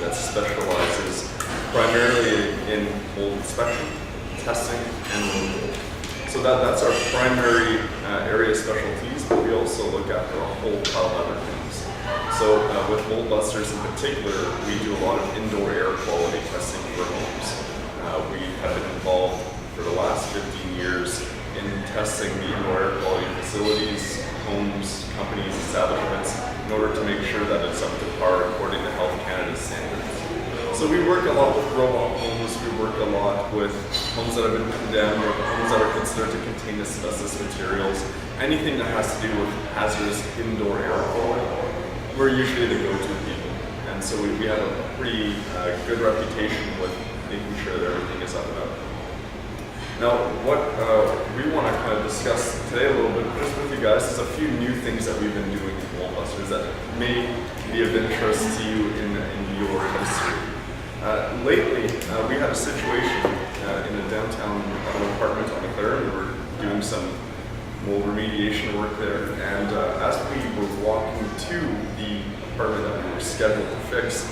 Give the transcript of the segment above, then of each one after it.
that specializes primarily in mold inspection, testing, and removal. So that's our primary area of specialties, but we also look after a whole pile of other things. So with mold busters in particular, we do a lot of indoor air quality testing for homes. We have been involved for the last 15 years in testing the indoor air quality facilities, homes, companies, establishments, in order to make sure that it's up to par according to Health Canada standards. So we work a lot with roll-off homes, we work a lot with homes that have been condemned, or homes that are considered to contain asbestos materials, anything that has to do with hazardous indoor air quality. We're usually the go-to people. And so we have a pretty good reputation with making sure that everything is up and up. Now, what we want to kind of discuss today a little bit just with you guys is a few new things that we've been doing in mold busters that may be of interest to you in your industry. Lately, we had a situation in a downtown apartment on the 3rd. We were doing some mold remediation work there, and as we were walking to the apartment that we were scheduled to fix,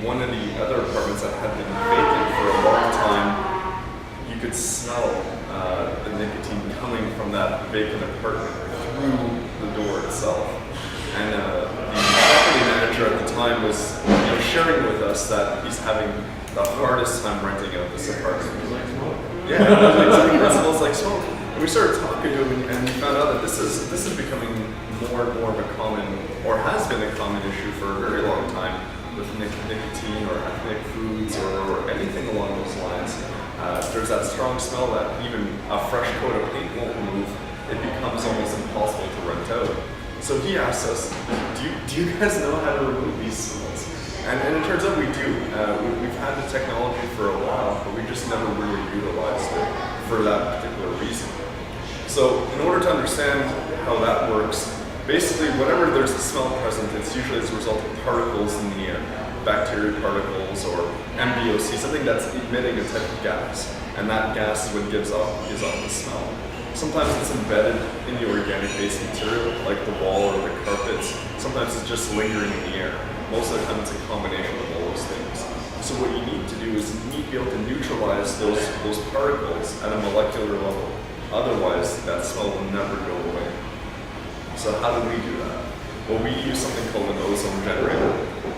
one of the other apartments that had been vacant for a long time, you could smell the nicotine coming from that vacant apartment through the door itself. And the property manager at the time was sharing with us that he's having the hardest time renting out this apartment. Yeah, exactly. It smells like smoke. And we started talking to him, and we found out that this is becoming more and more of a common, or has been a common issue for a very long time with nicotine or ethnic foods or anything along those lines. There's that strong smell that even a fresh coat of paint won't remove. It becomes almost impossible to rent out. So he asked us, do you guys know how to remove these smells? And it turns out we do. We've had the technology for a while, but we just never really utilized it for that particular reason. So in order to understand how that works, basically whenever there's a smell present, it's usually as a result of particles in the air, bacteria particles or MBOC, something that's emitting a type of gas, and that gas is what gives off the smell. Sometimes it's embedded in the organic-based material, like the wall or the carpets. Sometimes it's just lingering in the air. Most of the time it's a combination of all those things. So what you need to do is you need to be able to neutralize those particles at a molecular level. Otherwise, that smell will never go away. So how do we do that? Well, we use something called an ozone generator.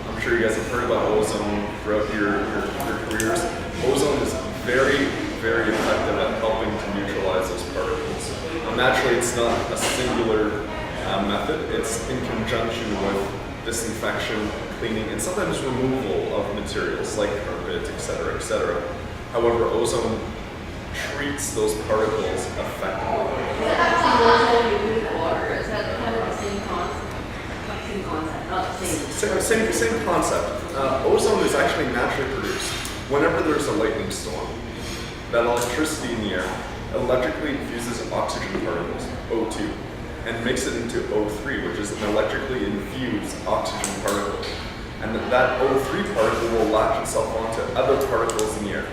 I'm sure you guys have heard about ozone throughout your careers. Ozone is very, very effective at helping to neutralize those particles. Naturally, it's not a singular method. It's in conjunction with disinfection, cleaning, and sometimes removal of materials like carpet, etc., etc. However, ozone treats those particles effectively. Is that ozone you do with water? Is that kind of the same concept? Same concept, not the same. Same concept. Ozone is actually naturally produced. Whenever there's a lightning storm, that electricity in the air electrically infuses oxygen particles, O2, and makes it into O3, which is an electrically infused oxygen particle. And that O3 particle will latch itself onto other particles in the air,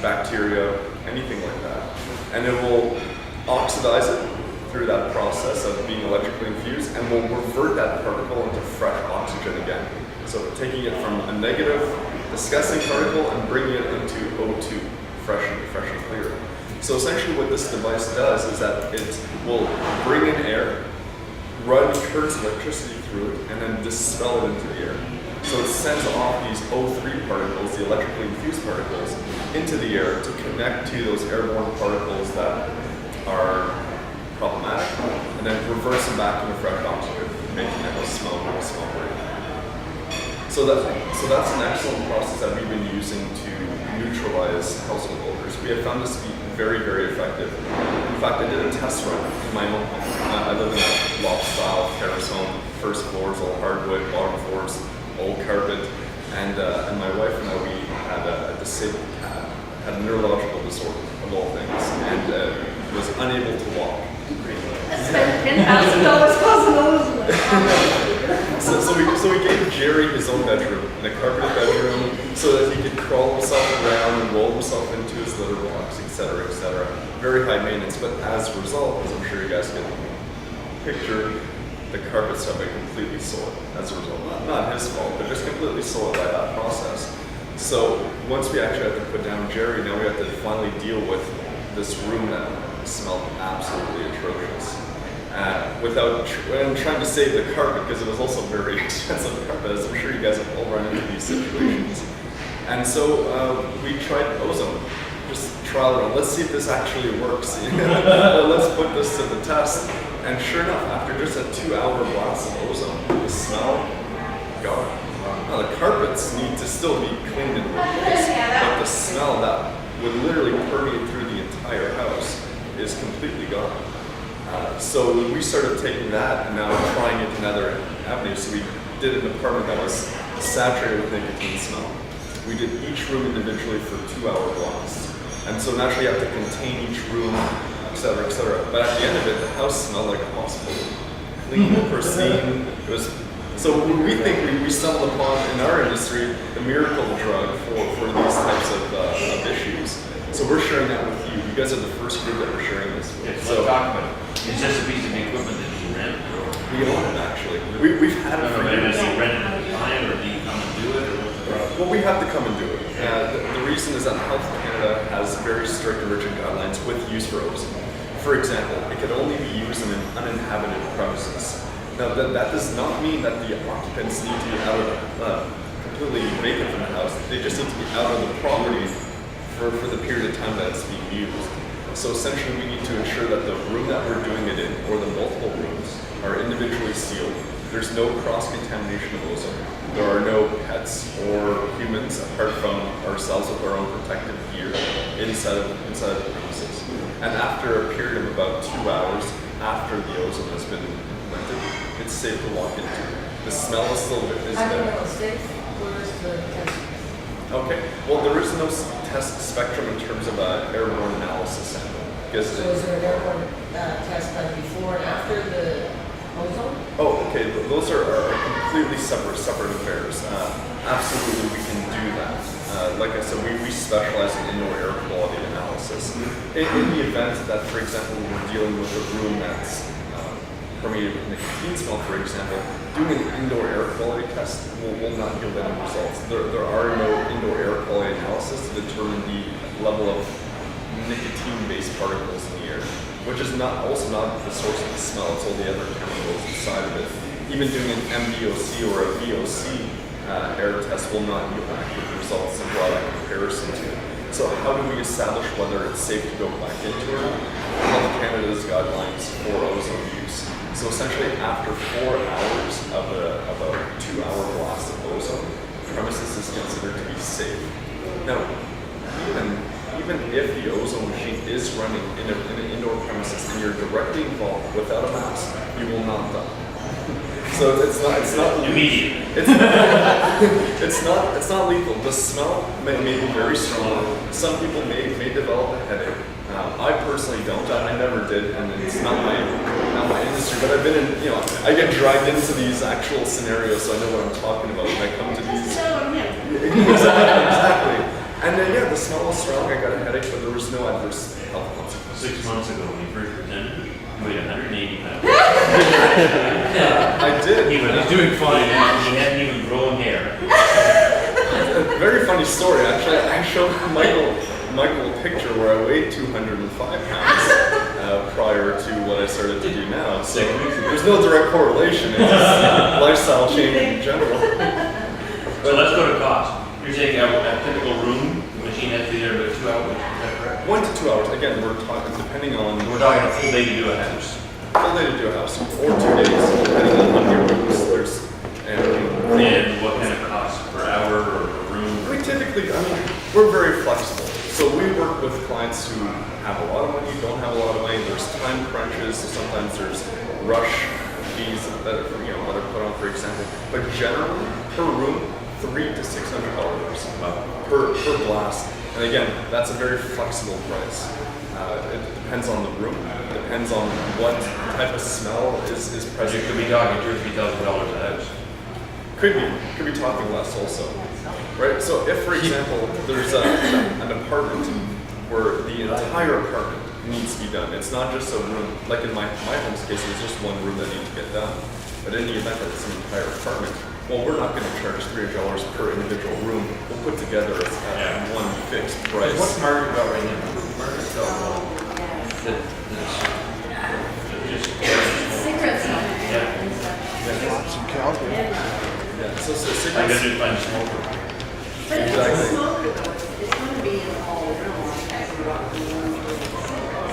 bacteria, anything like that. And it will oxidize it through that process of being electrically infused, and will revert that particle into fresh oxygen again. So taking it from a negative, disgusting particle and bringing it into O2, fresh and clear. So essentially what this device does is that it will bring in air, run currents of electricity through it, and then dispel it into the air. So it sends off these O3 particles, the electrically infused particles, into the air to connect to those airborne particles that are problematic, and then reverse them back into fresh oxygen, making them smell great. So that's an excellent process that we've been using to neutralize household odors. We have found this to be very, very effective. In fact, I did a test run in my own home. I live in a loft-style terrace home, first floors all hardwood, bottom floors all carpet, and my wife and I, we had a disabled cat, had a neurological disorder of all things, and was unable to walk. I spent $10,000 causing those. So we gave Jerry his own bedroom, in a carpeted bedroom, so that he could crawl himself around and roll himself into his litter box, etc., etc. Very high maintenance, but as a result, as I'm sure you guys can picture, the carpets have been completely soiled as a result. Not his fault, but just completely soiled by that process. So once we actually had to put down Jerry, now we have to finally deal with this room that smelled absolutely atrocious. And trying to save the carpet, because it was also very expensive carpet, as I'm sure you guys have all run into these situations. And so we tried Ozone. Just trial it on. Let's see if this actually works. Let's put this to the test. And sure enough, after just a 2-hour blast of Ozone, the smell gone. Now the carpets need to still be cleaned and replaced, but the smell that would literally permeate through the entire house is completely gone. So we started taking that and now trying it in other avenues. So we did an apartment that was saturated with nicotine smell. We did each room individually for 2-hour blasts. And so naturally you have to contain each room, et cetera, et cetera. But at the end of it, the house smelled like a hospital. Clean, pristine. It was, so we think we stumbled upon, in our industry, the miracle drug for these types of issues. So we're sharing that with you. You guys are the first group that we're sharing this with. So talk about it. It's just a piece of equipment that you rent, or We own it actually. We've had it for years. do you rent it at the time, or do you come and do it, or what's the process? Well, we have to come and do it. The reason is that Health Canada has very strict and rigid guidelines with use for ozone. For example, it can only be used in an uninhabited premises. Now, that does not mean that the occupants need to be out of completely vacant from the house. They just need to be out of the property for the period of time that it's being used. So essentially, we need to ensure that the room that we're doing it in, or the multiple rooms, are individually sealed. There's no cross-contamination of ozone. There are no pets or humans apart from ourselves with our own protective gear inside of the premises. And after a period of about 2 hours after the ozone has been implemented, it's safe to walk into. The smell is still there. I don't know, safe, where's the test? Okay, well there is no test spectrum in terms of airborne analysis sample. Because So is there an airborne test done before and after the ozone? oh, okay, those are completely separate affairs. Absolutely, we can do that. Like I said, we specialize in indoor air quality analysis. In the event that, for example, we're dealing with a room that's permeated with nicotine smell, for example, doing an indoor air quality test will not yield any results. There are no indoor air quality analysis to determine the level of nicotine-based particles in the air, which is also not the source of the smell. It's all the other chemicals inside of it. Even doing an MVOC or a VOC air test will not yield accurate results to draw that comparison to. So how do we establish whether it's safe to go back into it? Health Canada's guidelines for ozone use. So essentially, after 4 hours of a 2-hour blast of ozone, the premises is considered to be safe. Now, even if the ozone machine is running in an indoor premises and you're directly involved without a mask, you will not die. So it's not Immediate. it's not lethal. The smell may be very strong. Some people may develop a headache. I personally don't. I never did, and it's not my industry. But I've been in, I get dragged into these actual scenarios, so I know what I'm talking about when I come to these. Exactly. And then the smell was strong. I got a headache, but there was no adverse health consequences. 6 months ago, when you first presented, you weighed 180 pounds. I did. He's doing fine. He hadn't even grown hair. A very funny story, actually. I showed Michael a picture where I weighed 205 pounds prior to what I started to do now. So there's no direct correlation. It's just lifestyle change in general. So let's go to cost. You're saying a typical room, the machine has to be there about 2 hours, is that correct? 1 to 2 hours. Again, we're talking depending on. We're talking a full day to do a house. Full day to do a house, or 2 days, depending on how many rooms there's. And what kind of cost per hour or per room? We typically, we're very flexible. So we work with clients who have a lot of money, don't have a lot of money. There's time crunches, so sometimes there's rush fees that are put on, for example. But generally, per room, $300 to $600 per blast. And again, that's a very flexible price. It depends on the room. It depends on what type of smell is present. You could be talking $2,000 or $3,000 a house. Could be talking less also, right? So if, for example, there's an apartment where the entire apartment needs to be done. It's not just a room. Like in my home's case, it's just one room that needs to get done. But in the event that it's an entire apartment, well, we're not going to charge $300 per individual room we'll put together Yeah. one fixed price. What's Margaret got right now? Margaret's got one. Yes. That just. Cigarette smoke. Yeah. And stuff. Lots in Calgary. Yeah, so I cigarettes. gotta just find a smoker. But if it's Exactly. a smoker though, it's gonna be in all rooms, as you're walking around.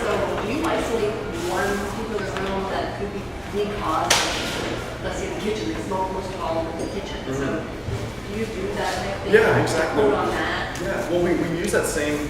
So you isolate one particular room that could be caused, let's say the kitchen, they smoke most of all in the kitchen. So do you do that type thing? Yeah, exactly. Vote on that? Yeah, well, we use that same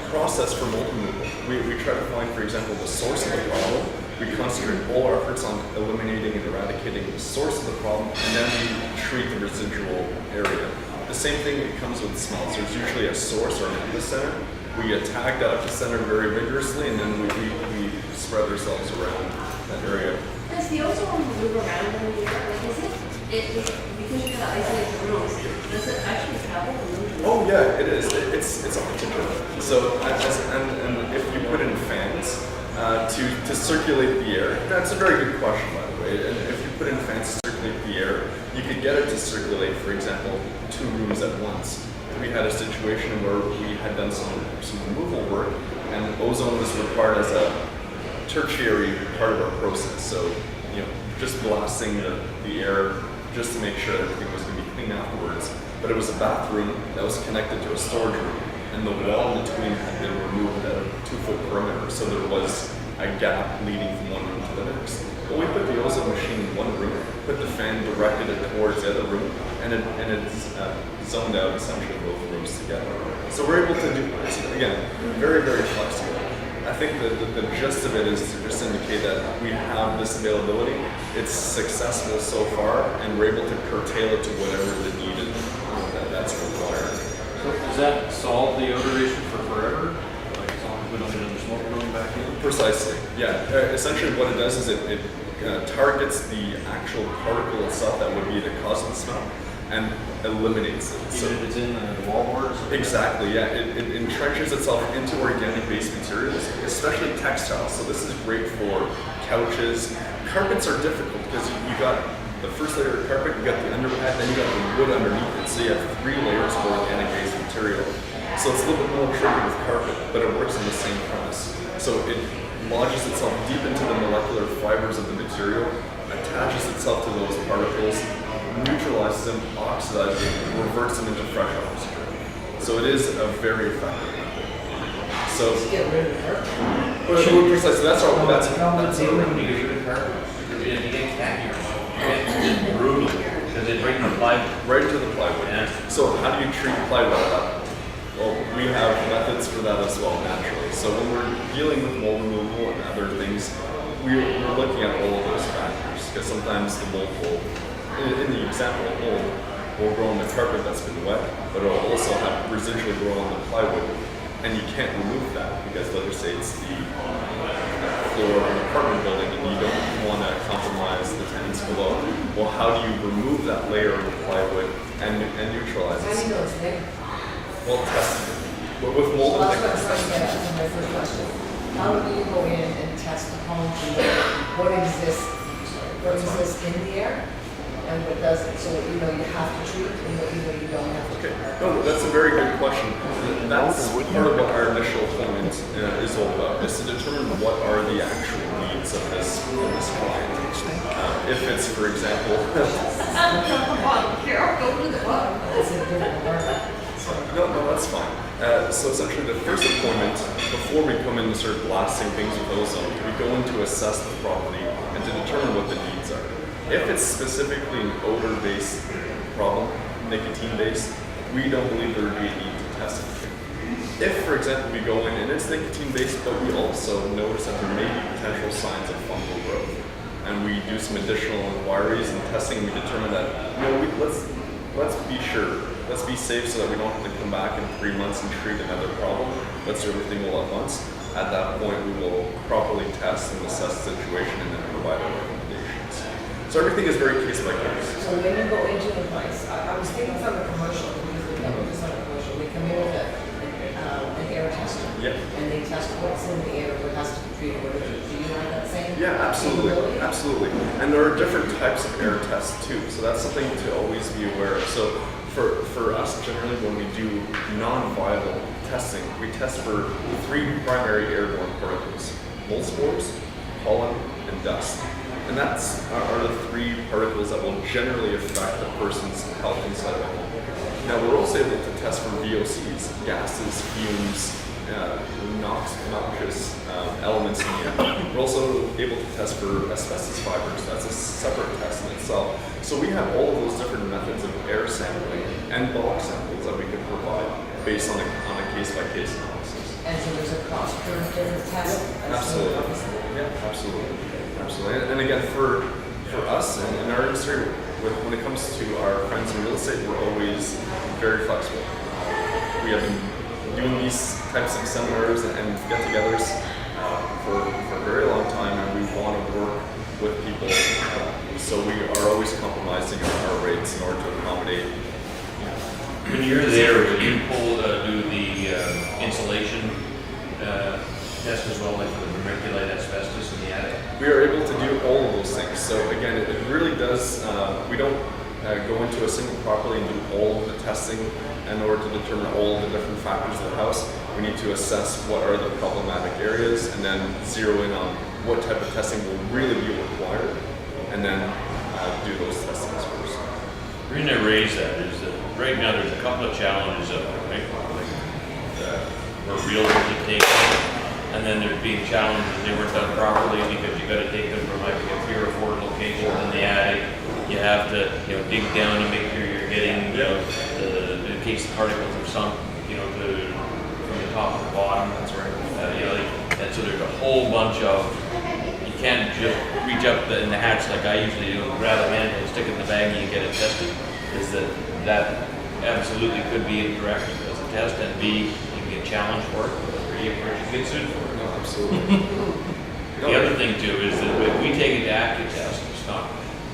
process for mold removal. We try to find, for example, the source of the problem. We concentrate all our efforts on eliminating and eradicating the source of the problem, and then we treat the residual area. The same thing that comes with smells. There's usually a source or an epicenter. We attack that epicenter very vigorously, and then we spread ourselves around that area. Does the ozone move around in the air? Like, is it, because you're gonna isolate the rooms, does it actually travel from room to room? Oh yeah, it is. It's a particulate. So and if you put in fans to circulate the air, that's a very good question, by the way. And if you put in fans to circulate the air, you could get it to circulate, for example, 2 rooms at once. We had a situation where we had done some removal work, and ozone was required as a tertiary part of our process. So, just blasting the air just to make sure everything was going to be clean afterwards. But it was a bathroom that was connected to a storage room, and the wall in between had been removed at a 2-foot perimeter, so there was a gap leading from one room to the next. But we put the ozone machine in one room, put the fan directed it towards the other room, and it's zoned out essentially both rooms together. So we're able to do, again, very, very flexible. I think that the gist of it is to just indicate that we have this availability. It's successful so far, and we're able to curtail it to whatever the need is that's required. So does that solve the odor issue for forever? Like as long as we don't get another smoke going back in? Precisely, yeah. Essentially what it does is it targets the actual particle itself that would be the cause of the smell and eliminates it. Even if it's in the wallboard or something? Exactly, yeah. It entrenches itself into organic-based materials, especially textiles. So this is great for couches. Carpets are difficult because you got the first layer of carpet, you got the underpad, then you got the wood underneath it. So you have 3 layers of organic-based material. So it's a little bit more tricky with carpet, but it works on the same premise. So it lodges itself deep into the molecular fibers of the material, attaches itself to those particles, neutralizes them, oxidizes them, reverts them into fresh oxygen. So it is a very effective method. So, Just get rid of the carpet. precisely, that's our When you get rid of carpet, you get khaki or it's brutal because it breaks the plywood. right into the plywood. Yeah. So how do you treat plywood? Well, we have methods for that as well, naturally. So when we're dealing with mold removal and other things, we're looking at all of those factors, because sometimes the mold will, in the example of mold, will grow on the carpet that's been wet, but it'll also have residually grow on the plywood, and you can't remove that because, let's just say it's the floor of an apartment building and you don't want to compromise the tenants below. Well, how do you remove that layer of the plywood and neutralize How do you it? know it's there? Well, testing. But with mold, Well, that's what I'm trying to get at, that's my first question. How do you go in and test the home to know what exists in the air and what doesn't, so that you know you have to treat and what you know you don't have to okay, treat? no, that's a very good question. That's part of what our initial appointment is all about, is to determine what are the actual needs of this client. If it's, for example, Carol, go to the bottom. It's a different department. no, that's fine. So essentially the first appointment, before we come in and start blasting things with ozone, we go in to assess the property and to determine what the needs are. If it's specifically an odor-based problem, nicotine-based, we don't believe there would be a need to test it. If, for example, we go in and it's nicotine-based, but we also notice that there may be potential signs of fungal growth, and we do some additional inquiries and testing, we determine that, let's be sure, let's be safe so that we don't have to come back in 3 months and treat another problem. Let's do everything all at once. At that point, we will properly test and assess the situation and then provide our recommendations. So everything is very case by case. So when you go into the place, I was thinking from a commercial, because we never just on a commercial, they come in with an air tester. Yeah. And they test what's in the air, what has to be treated, what isn't. Do you have that same? Yeah, absolutely, capability? absolutely. And there are different types of air tests too, so that's something to always be aware of. So, For us, generally, when we do non-viable testing, we test for 3 primary airborne particles: mold spores, pollen, and dust. And that's are the 3 particles that will generally affect the person's health inside of a home. Now, we're also able to test for VOCs, gases, fumes, noxious elements in the air. We're also able to test for asbestos fibers. That's a separate test in itself. So we have all of those different methods of air sampling and bulk samples that we can provide based on a case-by-case analysis. And so there's a cost per different test? Absolutely. Yeah, absolutely. Absolutely. And again, for us in our industry, when it comes to our friends in real estate, we're always very flexible. We have been doing these types of seminars and get-togethers for a very long time, and we want to work with people. So we are always compromising our rates in order to accommodate. When you're there, will you do the insulation test as well, like for the vermiculite asbestos in the attic? We are able to do all of those things. So again, it really does, we don't go into a single property and do all of the testing in order to determine all of the different factors of the house. We need to assess what are the problematic areas and then zero in on what type of testing will really be required, and then do those testings first. The reason I raise that is that right now there's a couple of challenges out there, right? Where realtors have taken them, and then there's being challenged that they weren't done properly because you got to take them from like a 3 or 4 locations in the attic. You have to, dig down and make sure you're getting, in case the particles are sunk, from the top to the bottom. That's right. And so there's a whole bunch of, you can't just reach up in the hatch like I usually do, grab a handle, stick it in the baggie and get it tested. Is that absolutely could be incorrect as a test, and B, you can get challenged for it, or you can get sued for it. No, absolutely. The other thing too is that when we take it to active test, it's not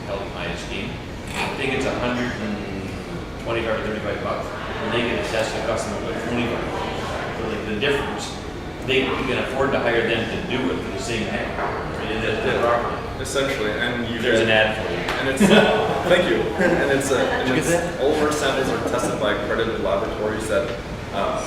held in high esteem. I think it's $125 or $35. When they get a test, it costs them about $25. So like the difference, you can afford to hire them to do it for the same thing. Properly. Essentially, and There's an ad for you. And it's thank you. And it's all of our samples are tested by accredited laboratories that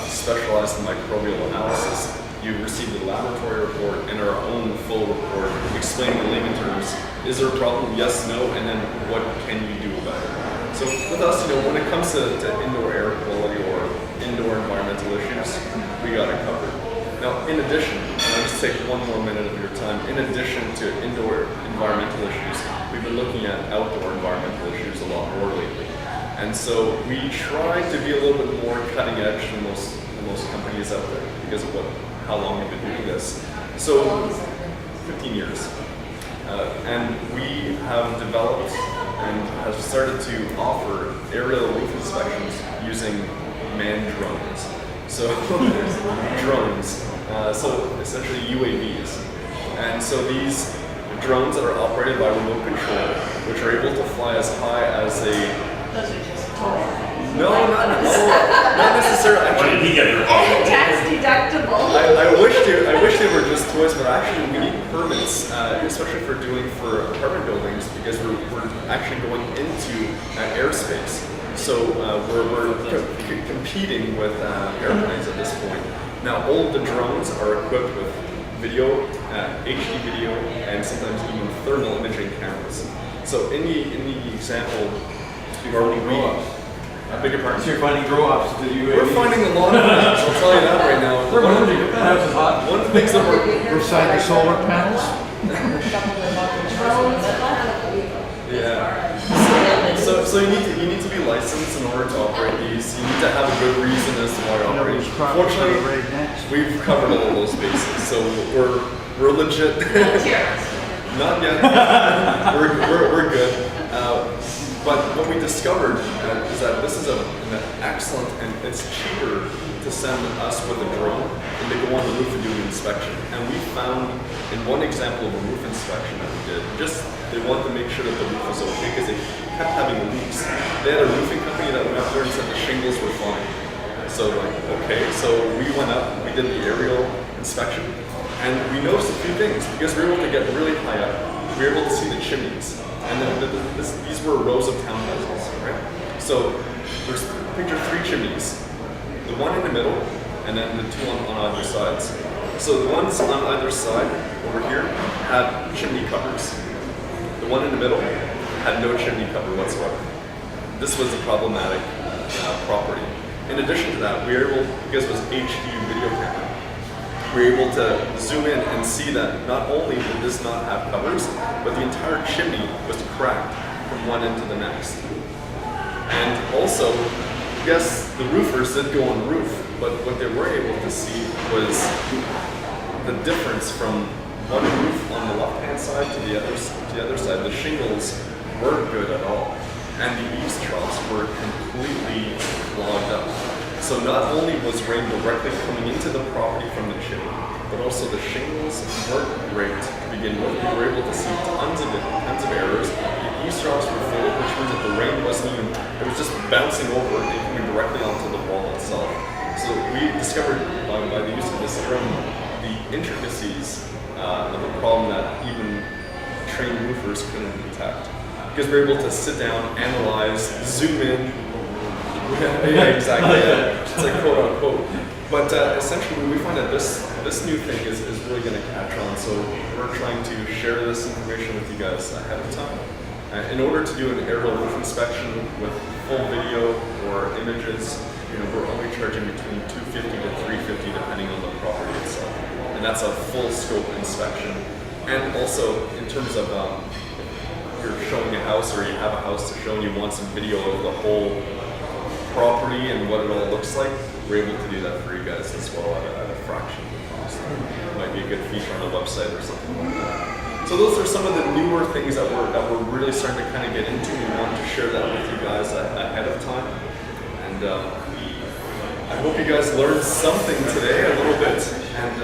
specialize in microbial analysis. You receive the laboratory report and our own full report explaining in layman terms: is there a problem? Yes, no, and then what can you do about it? So with us, when it comes to indoor air quality or indoor environmental issues, we got it covered. Now, in addition, and I'll just take one more minute of your time, in addition to indoor environmental issues, we've been looking at outdoor environmental issues a lot more lately. And so we try to be a little bit more cutting edge than most companies out there because of how long we've been doing this. So, 15 years. And we have developed and have started to offer aerial roof inspections using manned drones. So drones, so essentially UAVs. And so these drones that are operated by remote control, which are able to fly as high as Those are just toys. No, not necessarily. Why Actually, did he get it? And tax deductible. I wish they were just toys, but actually we need permits, especially for apartment buildings, because we're actually going into airspace. So we're competing with airplanes at this point. Now all of the drones are equipped with video, HD video, and sometimes even thermal imaging cameras. So in the example, I beg your pardon. So you're finding grow-ups to the UAV? We're finding a lot of things, I'll tell you that right now. They're moving, the house is hot. One of the things that we're Beside the solar panels? yeah. So you need to be licensed in order to operate these. You need to have a good reason as to why you're operating. Fortunately, we've covered all of those bases, so we're legit. Not yet. We're good. But what we discovered is that this is an excellent, and it's cheaper to send us with a drone than to go on the roof and do an inspection. And we found in one example of a roof inspection that we did, they wanted to make sure that the roof was okay because they kept having leaks. They had a roofing company that went up there and said the shingles were fine. So so we went up, we did the aerial inspection, and we noticed a few things because we were able to get really high up. We were able to see the chimneys. And then these were rows of townhouses, right? So there's picture 3 chimneys. The one in the middle, and then the 2 on either sides. So the ones on either side over here had chimney covers. The one in the middle had no chimney cover whatsoever. This was a problematic property. In addition to that, we were able, because it was HD video camera, we were able to zoom in and see that not only did this not have covers, but the entire chimney was cracked from one end to the next. And also, yes, the roofers did go on the roof, but what they were able to see was the difference from one roof on the left-hand side to the other side. The shingles weren't good at all, and the eaves troughs were completely clogged up. So not only was rain directly coming into the property from the chimney, but also the shingles weren't great to begin with. We were able to see tons of errors. The eaves troughs were full, which means that the rain wasn't even, it was just bouncing over and coming directly onto the wall itself. So we discovered by the use of this drone the intricacies of a problem that even trained roofers couldn't detect. Because we're able to sit down, analyze, zoom in. Yeah, exactly. Yeah. It's like quote unquote. But essentially, we find that this new thing is really going to catch on. So we're trying to share this information with you guys ahead of time. In order to do an aerial roof inspection with full video or images, we're only charging between $250 to $350 depending on the property itself, and that's a full scope inspection. And also, in terms of you're showing a house or you have a house to show and you want some video of the whole property and what it all looks like, we're able to do that for you guys as well at a fraction of the cost. It might be a good feature on the website or something like that. So those are some of the newer things that we're really starting to kind of get into. We want to share that with you guys ahead of time. And I hope you guys learned something today, a little bit. And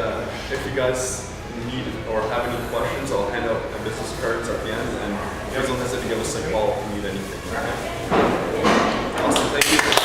if you guys need or have any questions, I'll hand out my business cards at the end. And please don't hesitate to give us a call if you need anything. Okay? Awesome, thank you.